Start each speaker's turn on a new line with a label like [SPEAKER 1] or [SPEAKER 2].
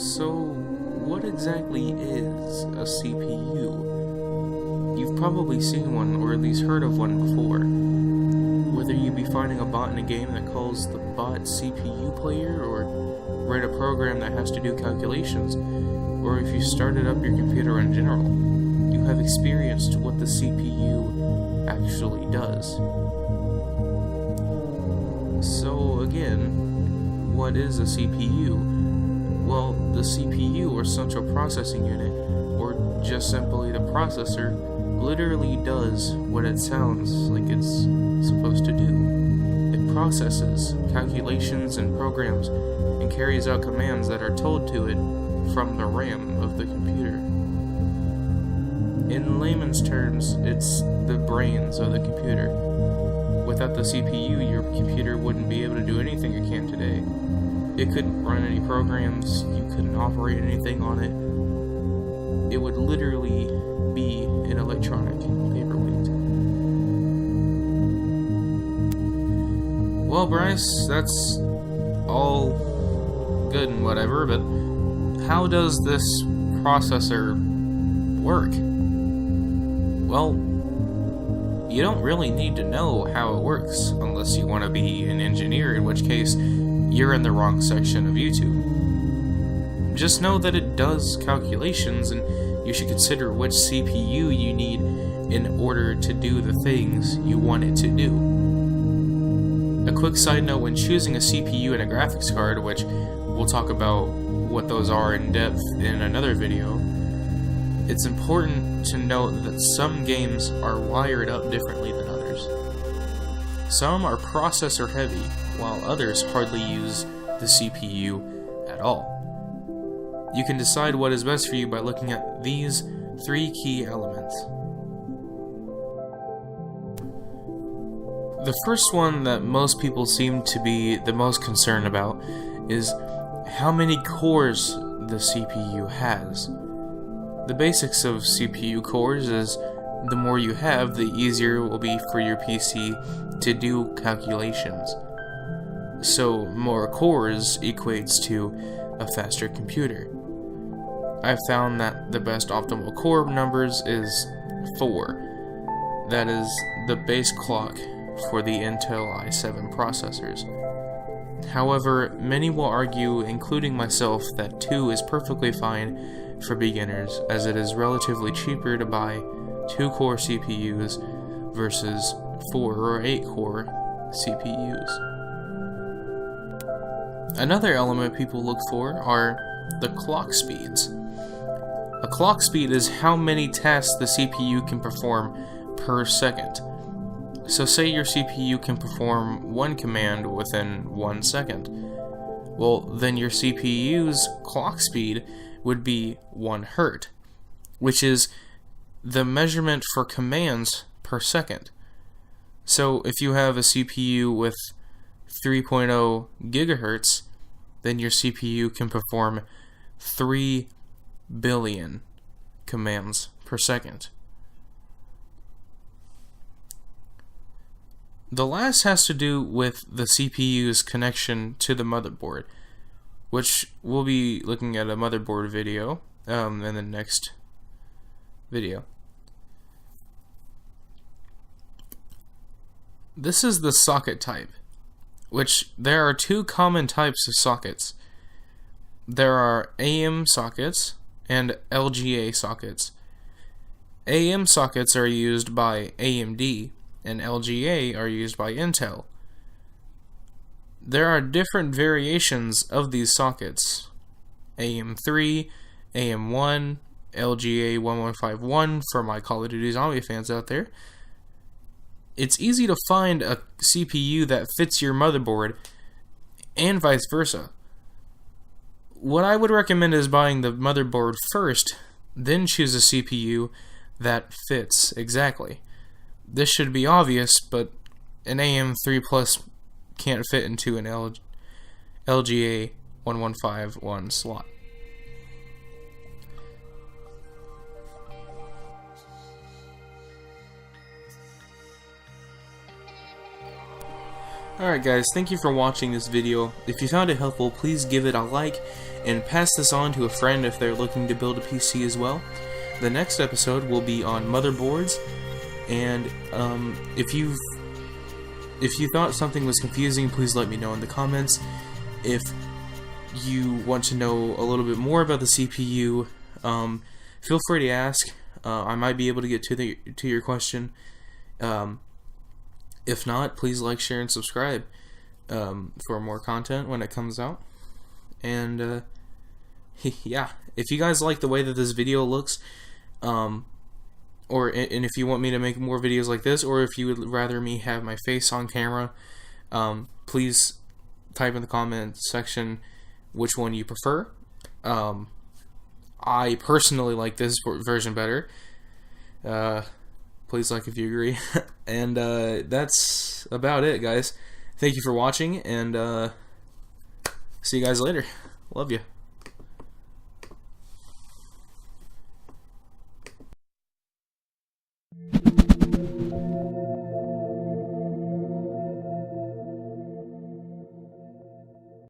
[SPEAKER 1] So, what exactly is a CPU? You've probably seen one, or at least heard of one before. Whether you be finding a bot in a game that calls the bot CPU player, or write a program that has to do calculations, or if you started up your computer in general, you have experienced what the CPU actually does. So again, what is a CPU? Well, the CPU, or Central Processing Unit, or just simply the processor, literally does what it sounds like it's supposed to do. It processes calculations and programs and carries out commands that are told to it from the RAM of the computer. In layman's terms, it's the brains of the computer. Without the CPU, your computer wouldn't be able to do anything it can today. It couldn't run any programs, you couldn't operate anything on it. It would literally be an electronic paperweight. Well, Bryce, that's all good and whatever, but how does this processor work? Well, you don't really need to know how it works unless you want to be an engineer, in which case you're in the wrong section of YouTube. Just know that it does calculations, and you should consider which CPU you need in order to do the things you want it to do. A quick side note, when choosing a CPU and a graphics card, which we'll talk about what those are in depth in another video, it's important to note that some games are wired up differently than others. Some are processor heavy, while others hardly use the CPU at all. You can decide what is best for you by looking at these three key elements. The first one that most people seem to be the most concerned about is how many cores the CPU has. The basics of CPU cores is the more you have, the easier it will be for your PC to do calculations. So more cores equates to a faster computer. I've found that the best optimal core numbers is 4. That is the base clock for the Intel i7 processors. However, many will argue, including myself, that 2 is perfectly fine for beginners, as it is relatively cheaper to buy 2-core CPUs versus 4 or 8-core CPUs. Another element people look for are the clock speeds. A clock speed is how many tasks the CPU can perform per second. So say your CPU can perform one command within 1 second. Well, then your CPU's clock speed would be 1 Hz, which is the measurement for commands per second. So if you have a CPU with 3.0 gigahertz, then your CPU can perform 3 billion commands per second. The last has to do with the CPU's connection to the motherboard, which we'll be looking at a motherboard video in the next video. This is the socket type, which there are 2 common types of sockets. There are AM sockets and LGA sockets. AM sockets are used by AMD, and LGA are used by Intel. There are different variations of these sockets: AM3, AM1, LGA 1151 for my Call of Duty Zombie fans out there. It's easy to find a CPU that fits your motherboard, and vice versa. What I would recommend is buying the motherboard first, then choose a CPU that fits exactly. This should be obvious, but an AM3 Plus can't fit into an LGA 1151 slot. Alright guys, thank you for watching this video. If you found it helpful, please give it a like and pass this on to a friend if they're looking to build a PC as well. The next episode will be on motherboards, and if you thought something was confusing, please let me know in the comments. If you want to know a little bit more about the CPU, feel free to ask. I might be able to get to your question. If not, please like, share, and subscribe for more content when it comes out. And yeah, if you guys like the way that this video looks, and if you want me to make more videos like this, or if you would rather me have my face on camera, please type in the comment section which one you prefer. I personally like this version better. Please like if you agree. And that's about it, guys. Thank you for watching, and see you guys later. Love you.